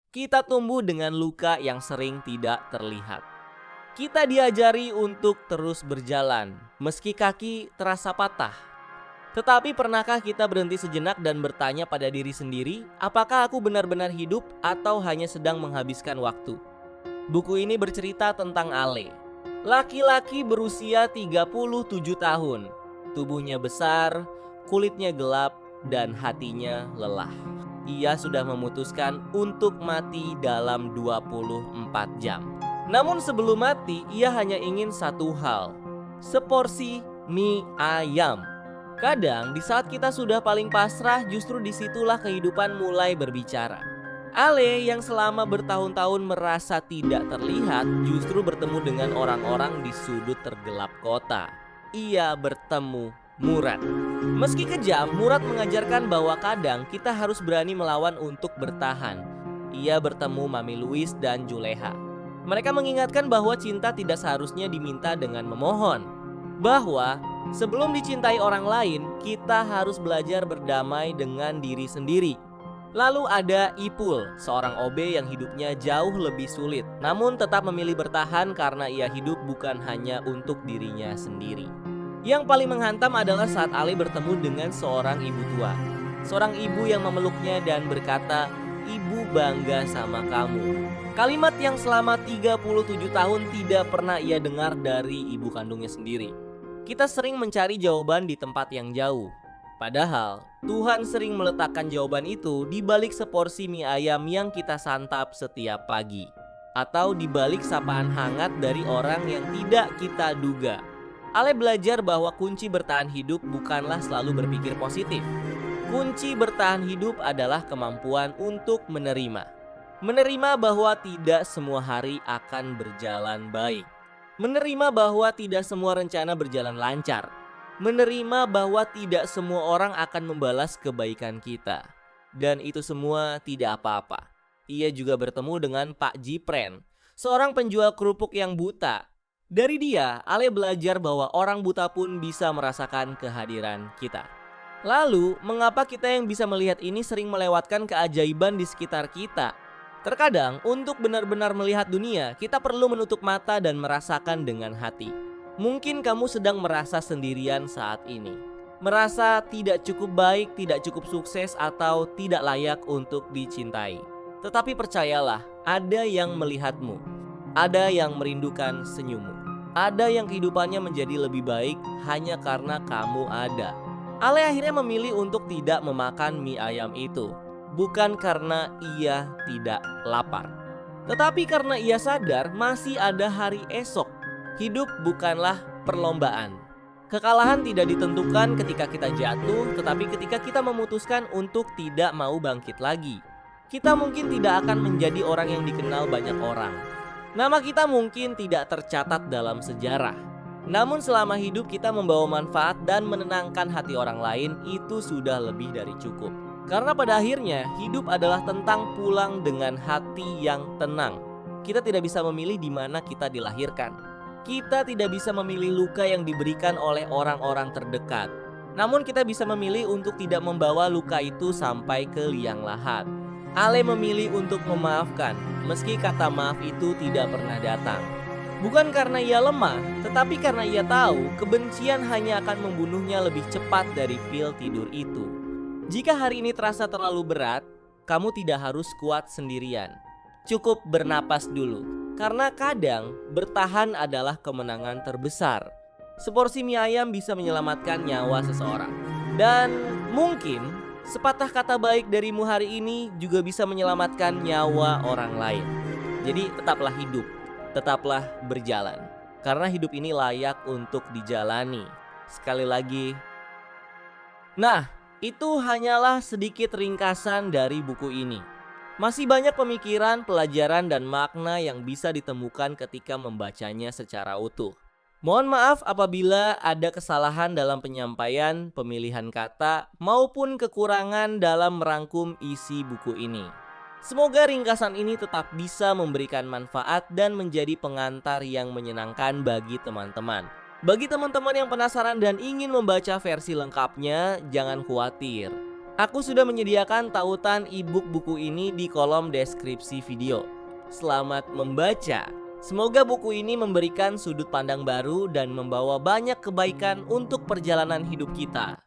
Kita tumbuh dengan luka yang sering tidak terlihat. Kita diajari untuk terus berjalan, meski kaki terasa patah. Tetapi pernahkah kita berhenti sejenak dan bertanya pada diri sendiri, apakah aku benar-benar hidup atau hanya sedang menghabiskan waktu? Buku ini bercerita tentang Ale, laki-laki berusia 37 tahun. Tubuhnya besar, kulitnya gelap, dan hatinya lelah. Ia sudah memutuskan untuk mati dalam 24 jam. Namun sebelum mati, ia hanya ingin satu hal, seporsi mie ayam. Kadang di saat kita sudah paling pasrah, justru disitulah kehidupan mulai berbicara. Ale yang selama bertahun-tahun merasa tidak terlihat justru bertemu dengan orang-orang di sudut tergelap kota. Ia bertemu Murad. Meski kejam, Murad mengajarkan bahwa kadang kita harus berani melawan untuk bertahan. Ia bertemu Mami Louis dan Juleha. Mereka mengingatkan bahwa cinta tidak seharusnya diminta dengan memohon. Bahwa sebelum dicintai orang lain, kita harus belajar berdamai dengan diri sendiri. Lalu ada Ipul, seorang OB yang hidupnya jauh lebih sulit, namun tetap memilih bertahan karena ia hidup bukan hanya untuk dirinya sendiri. Yang paling menghantam adalah saat Ale bertemu dengan seorang ibu tua. Seorang ibu yang memeluknya dan berkata, "Ibu bangga sama kamu." Kalimat yang selama 37 tahun tidak pernah ia dengar dari ibu kandungnya sendiri. Kita sering mencari jawaban di tempat yang jauh. Padahal, Tuhan sering meletakkan jawaban itu di balik seporsi mie ayam yang kita santap setiap pagi. Atau di balik sapaan hangat dari orang yang tidak kita duga. Ale belajar bahwa kunci bertahan hidup bukanlah selalu berpikir positif. Kunci bertahan hidup adalah kemampuan untuk menerima. Menerima bahwa tidak semua hari akan berjalan baik. Menerima bahwa tidak semua rencana berjalan lancar. Menerima bahwa tidak semua orang akan membalas kebaikan kita. Dan itu semua tidak apa-apa. Ia juga bertemu dengan Pak Jipren, seorang penjual kerupuk yang buta. Dari dia, Ale belajar bahwa orang buta pun bisa merasakan kehadiran kita. Lalu, mengapa kita yang bisa melihat ini sering melewatkan keajaiban di sekitar kita? Terkadang, untuk benar-benar melihat dunia, kita perlu menutup mata dan merasakan dengan hati. Mungkin kamu sedang merasa sendirian saat ini. Merasa tidak cukup baik, tidak cukup sukses, atau tidak layak untuk dicintai. Tetapi percayalah, ada yang melihatmu. Ada yang merindukan senyummu. Ada yang kehidupannya menjadi lebih baik hanya karena kamu ada. Ale akhirnya memilih untuk tidak memakan mie ayam itu. Bukan karena ia tidak lapar. Tetapi karena ia sadar masih ada hari esok. Hidup bukanlah perlombaan. Kekalahan tidak ditentukan ketika kita jatuh, tetapi ketika kita memutuskan untuk tidak mau bangkit lagi. Kita mungkin tidak akan menjadi orang yang dikenal banyak orang. Nama kita mungkin tidak tercatat dalam sejarah. Namun selama hidup kita membawa manfaat dan menenangkan hati orang lain, itu sudah lebih dari cukup. Karena pada akhirnya hidup adalah tentang pulang dengan hati yang tenang. Kita tidak bisa memilih di mana kita dilahirkan. Kita tidak bisa memilih luka yang diberikan oleh orang-orang terdekat. Namun kita bisa memilih untuk tidak membawa luka itu sampai ke liang lahat. Ale memilih untuk memaafkan, meski kata maaf itu tidak pernah datang. Bukan karena ia lemah, tetapi karena ia tahu kebencian hanya akan membunuhnya lebih cepat dari pil tidur itu. Jika hari ini terasa terlalu berat, kamu tidak harus kuat sendirian. Cukup bernapas dulu, karena kadang bertahan adalah kemenangan terbesar. Seporsi mie ayam bisa menyelamatkan nyawa seseorang. Dan mungkin sepatah kata baik darimu hari ini juga bisa menyelamatkan nyawa orang lain. Jadi tetaplah hidup, tetaplah berjalan. Karena hidup ini layak untuk dijalani. Sekali lagi, nah, itu hanyalah sedikit ringkasan dari buku ini. Masih banyak pemikiran, pelajaran, dan makna yang bisa ditemukan ketika membacanya secara utuh. Mohon maaf apabila ada kesalahan dalam penyampaian, pemilihan kata, maupun kekurangan dalam merangkum isi buku ini. Semoga ringkasan ini tetap bisa memberikan manfaat dan menjadi pengantar yang menyenangkan bagi teman-teman. Bagi teman-teman yang penasaran dan ingin membaca versi lengkapnya, jangan khawatir. Aku sudah menyediakan tautan e-book buku ini di kolom deskripsi video. Selamat membaca. Semoga buku ini memberikan sudut pandang baru dan membawa banyak kebaikan untuk perjalanan hidup kita.